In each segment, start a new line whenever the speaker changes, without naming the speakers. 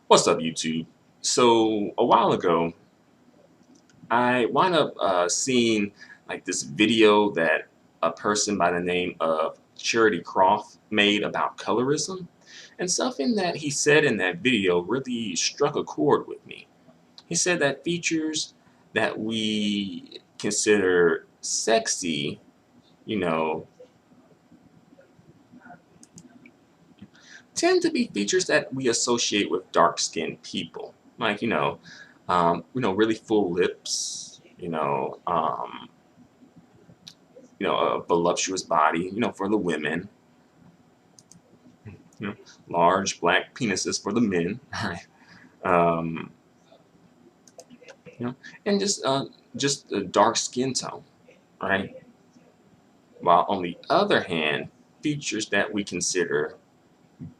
What's up, YouTube? So a while ago, I wound up seeing like this video that a person by the name of Charity Croft made about colorism, and something that he said in that video really struck a chord with me. He said that features that we consider sexy, you know, tend to be features that we associate with dark-skinned people, like really full lips, a voluptuous body, for the women, you know, large black penises for the men, right? Um, you know, and just a dark skin tone, right? While on the other hand, features that we consider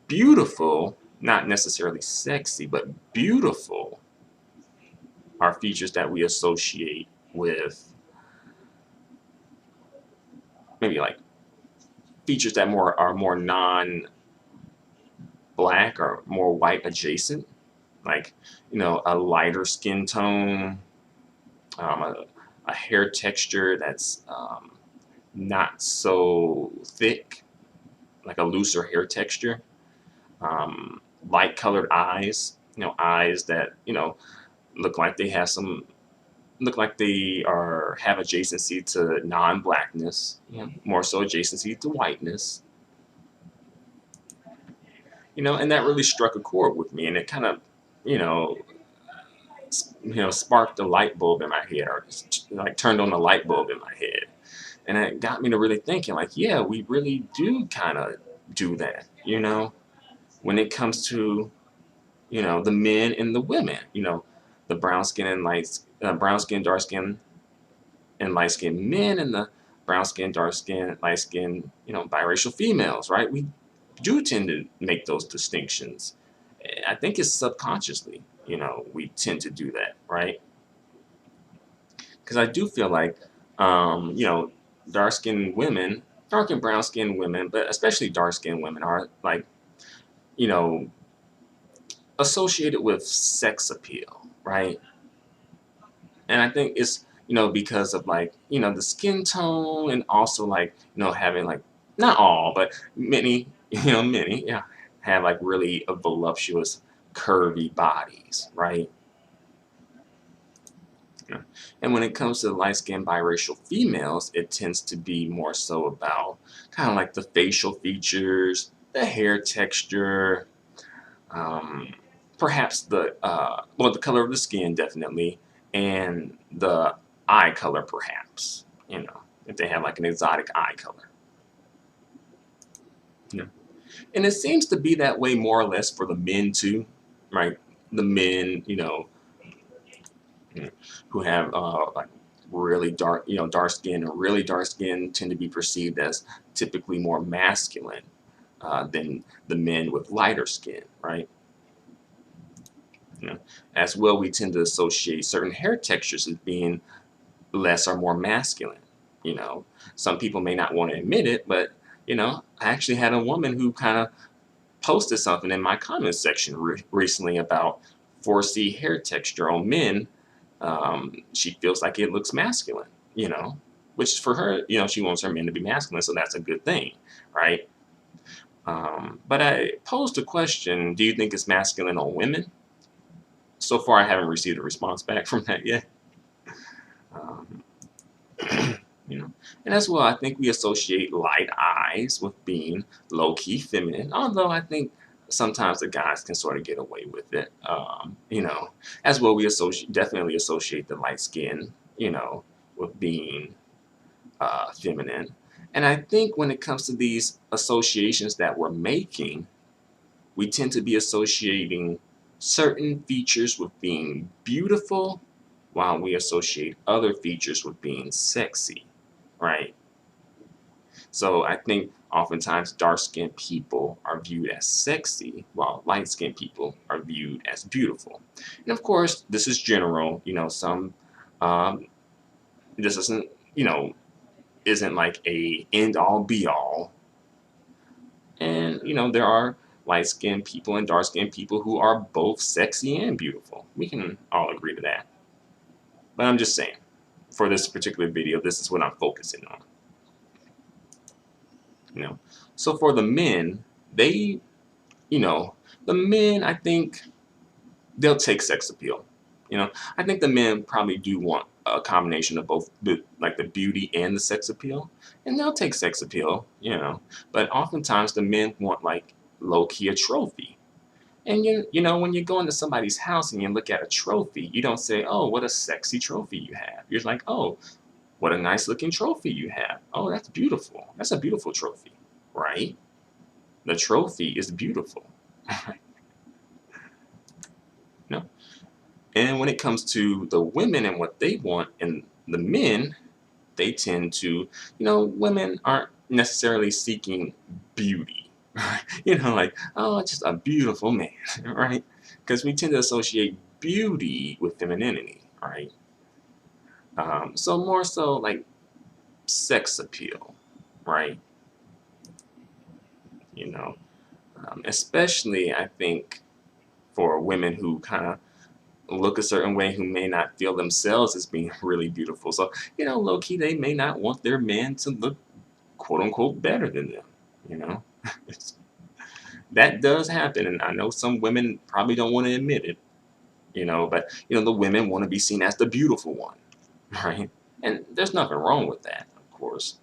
beautiful, not necessarily sexy, but beautiful, are features that we associate with maybe like features that are more non-black or more white adjacent, like a lighter skin tone, a hair texture that's not so thick, like a looser hair texture, light colored eyes, eyes that look like they have some look like they are have adjacency to non-blackness, more so adjacency to whiteness, and that really struck a chord with me, and it kind of, you know, sparked a light bulb in my head, or like turned on a light bulb in my head, and it got me to really thinking, like, yeah, we really do kind of do that, when it comes to, the men and the women, the brown skin and brown skin, dark skin, and light skinned men, and the brown skin, dark skin, light skin, biracial females, right? We do tend to make those distinctions. I think it's subconsciously, we tend to do that, right? Because I do feel like, dark skinned women, dark and brown skinned women, but especially dark skinned women are like, you know, associated with sex appeal, right? And I think it's, because of like, the skin tone, and also like, having like, not all, but many, many, yeah, have like really a voluptuous, curvy bodies, right? Yeah. And when it comes to light-skinned biracial females, it tends to be more so about kind of like the facial features, the hair texture, um, perhaps the color of the skin, definitely, and the eye color, perhaps, if they have like an exotic eye color. Yeah. And it seems to be that way more or less for the men too, right? The men, who have like really dark, dark skin, or really dark skin tend to be perceived as typically more masculine than the men with lighter skin, right? You know, as well, we tend to associate certain hair textures as being less or more masculine. Some people may not want to admit it, but I actually had a woman who kind of posted something in my comments section recently about 4C hair texture on men. She feels like it looks masculine, which for her, she wants her men to be masculine, so that's a good thing, right? But I posed a question: do you think it's masculine on women? So far, I haven't received a response back from that yet. Um, and as well, I think we associate light eyes with being low-key feminine, although I think sometimes the guys can sort of get away with it. As well, we definitely associate the light skin, with being feminine. And I think when it comes to these associations that we're making, we tend to be associating certain features with being beautiful, while we associate other features with being sexy, right? So I think oftentimes dark-skinned people are viewed as sexy, while light-skinned people are viewed as beautiful. And of course, this is general. Some um, this isn't like a end-all be-all. And there are light-skinned people and dark-skinned people who are both sexy and beautiful. We can all agree to that. But I'm just saying, for this particular video, this is what I'm focusing on. You know, so for the men, they, you know, the men, I think they'll take sex appeal. You know, I think the men probably do want a combination of both, like the beauty and the sex appeal, and they'll take sex appeal. You know, but oftentimes the men want like low key a trophy. And you know, when you go into somebody's house and you look at a trophy, you don't say, "Oh, what a sexy trophy you have." You're like, "Oh, what a nice looking trophy you have. Oh, that's beautiful. That's a beautiful trophy." Right? The trophy is beautiful. No. And when it comes to the women and what they want and the men, they tend to, you know, women aren't necessarily seeking beauty. You know, like, oh, just a beautiful man, right? Because we tend to associate beauty with femininity, right? So more so like sex appeal, right? You know, especially I think for women who kind of look a certain way who may not feel themselves as being really beautiful. So, you know, low key, they may not want their man to look quote unquote better than them, you know. That does happen, and I know some women probably don't want to admit it, you know, but you know, the women want to be seen as the beautiful one, right? And there's nothing wrong with that, of course,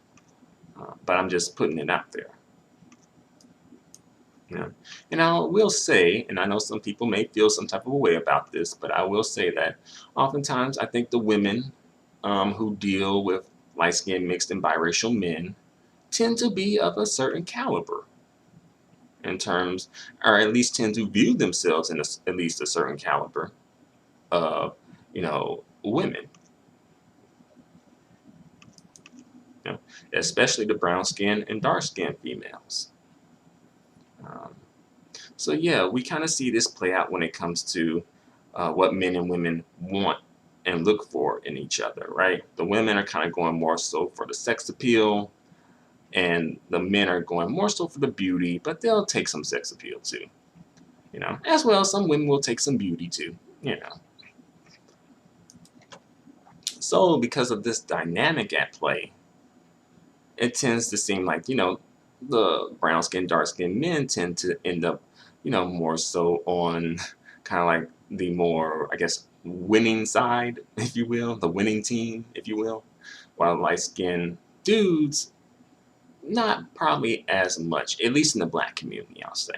but I'm just putting it out there. You know, and I will say, and I know some people may feel some type of a way about this, but I will say that oftentimes I think the women who deal with light-skinned, mixed, and biracial men tend to be of a certain caliber in terms, or at least tend to view themselves in at least a certain caliber of, you know, women. You know, especially the brown-skinned and dark-skinned females. Um, So yeah, we kind of see this play out when it comes to what men and women want and look for in each other, right? The women are kind of going more so for the sex appeal, and the men are going more so for the beauty, but they'll take some sex appeal too, you know. As well, some women will take some beauty too, you know. So because of this dynamic at play, it tends to seem like, you know, the brown skinned, dark skinned men tend to end up, you know, more so on kind of like the more, I guess, winning side, if you will, the winning team, if you will, while light skinned dudes, not probably as much, at least in the black community, I'll say.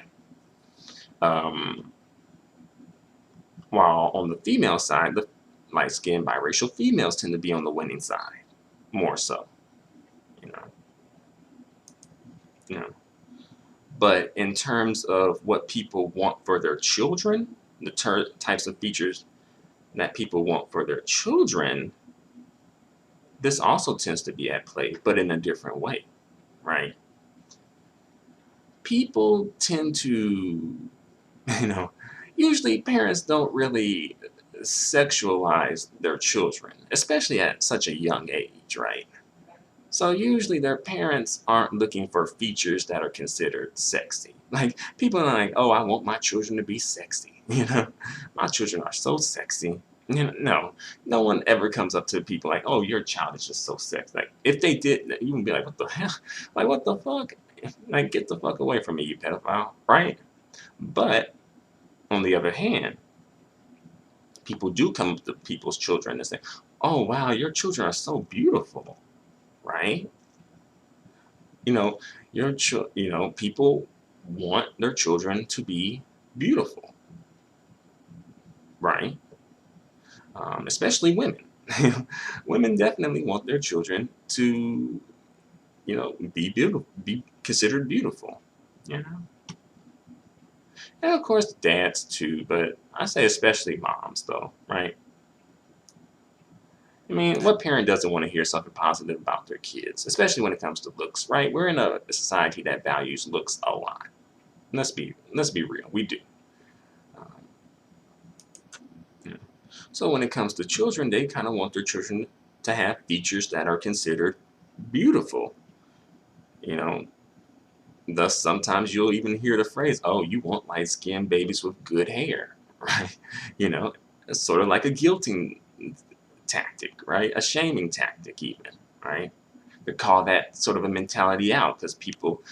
Um, while on the female side, the light skinned biracial females tend to be on the winning side, more so, you know. You know. But in terms of what people want for their children, the types of features that people want for their children, this also tends to be at play, but in a different way, right? People tend to, you know, usually parents don't really sexualize their children, especially at such a young age, right? So usually their parents aren't looking for features that are considered sexy. Like people are like, "Oh, I want my children to be sexy." You know, my children are so sexy. You know, no, no one ever comes up to people like, "Oh, your child is just so sexy." Like if they did, you would be like, "What the hell? Like what the fuck? Like get the fuck away from me, you pedophile!" Right? But on the other hand, people do come up to people's children and say, "Oh, wow, your children are so beautiful." Right? You know, you know, people want their children to be beautiful, right? Especially women. Women definitely want their children to, you know, be beautiful, be considered beautiful, you know. And of course, dads too, but I say especially moms, though, right? I mean, what parent doesn't want to hear something positive about their kids, especially when it comes to looks, right? We're in a society that values looks a lot. Let's be real, we do. Um, you know. So when it comes to children, they kind of want their children to have features that are considered beautiful. You know, Thus, sometimes you'll even hear the phrase, "Oh, you want light-skinned babies with good hair," right? You know, it's sort of like a guilting tactic, right? A shaming tactic, even, right? To call that sort of a mentality out, because people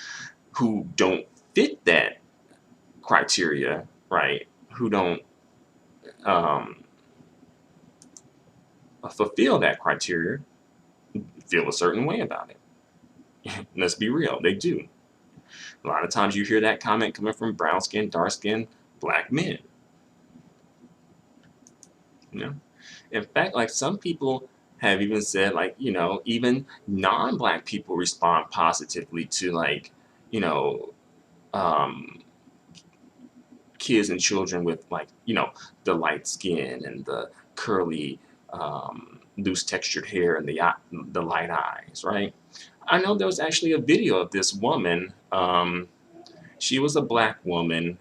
who don't fit that criteria, right? Who don't um, fulfill that criteria feel a certain way about it. Let's be real, they do. A lot of times you hear that comment coming from brown skin, dark skin, black men. You know, in fact, like some people have even said, like, even non-black people respond positively to, like, you know, um, kids and children with, like, the light skin and the curly, loose textured hair and the light eyes, right? I know there was actually a video of this woman. She was a black woman.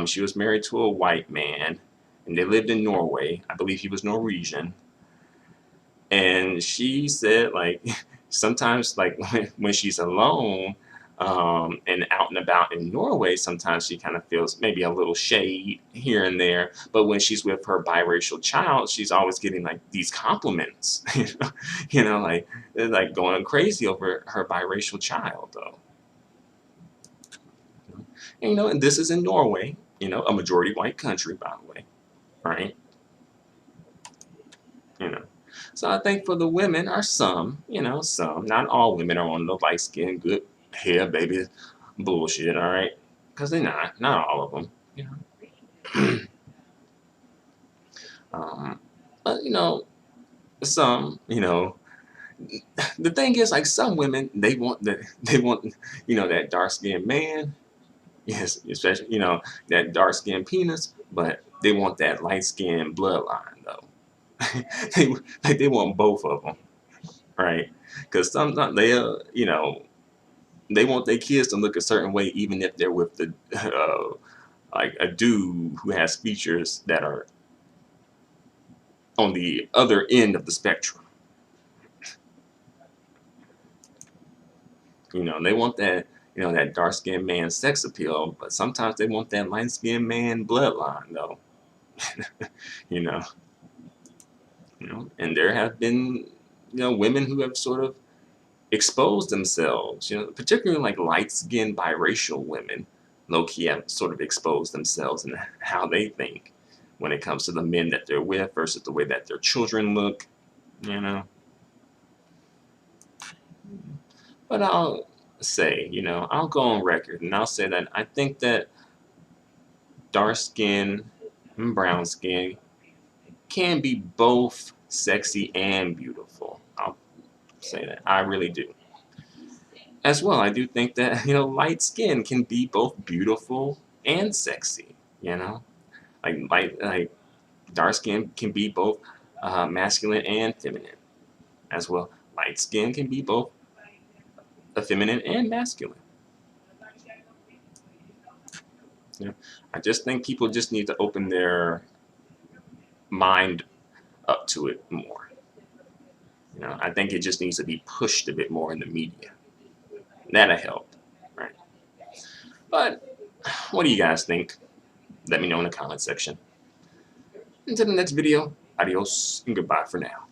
She was married to a white man, and they lived in Norway. I believe he was Norwegian. And she said, like, sometimes, like, when she's alone, and out and about in Norway, sometimes she kind of feels maybe a little shade here and there. But when she's with her biracial child, she's always getting, like, these compliments, like going crazy over her biracial child, though. And, and this is in Norway, a majority white country, by the way, right? You know. So I think for the women are some, some, not all women are on the light skin, good hair, baby bullshit, all right? Because they're not all of them. um, but, some, the thing is, like, some women, they want, that dark skinned man, yes, especially, that dark skinned penis, but they want that light skinned bloodline, though. they, like, they want both of them, right? Because sometimes they want their kids to look a certain way, even if they're with the like a dude who has features that are on the other end of the spectrum. They want that that dark skinned man sex appeal, but sometimes they want that light skinned man bloodline, though. you know, and there have been women who have sort of exposed themselves, particularly like light-skinned biracial women, low-key have sort of exposed themselves and how they think when it comes to the men that they're with versus the way that their children look, you know. But I'll say, I'll go on record and I'll say that I think that dark skin and brown skin can be both sexy and beautiful. I'll say that. I really do. As well, I do think that light skin can be both beautiful and sexy. You know, like dark skin can be both masculine and feminine. As well, light skin can be both feminine and masculine. You know, I just think people just need to open their mind up to it more. I think it just needs to be pushed a bit more in the media. That'll help, right? But what do you guys think? Let me know in the comment section. Until the next video, adios and goodbye for now.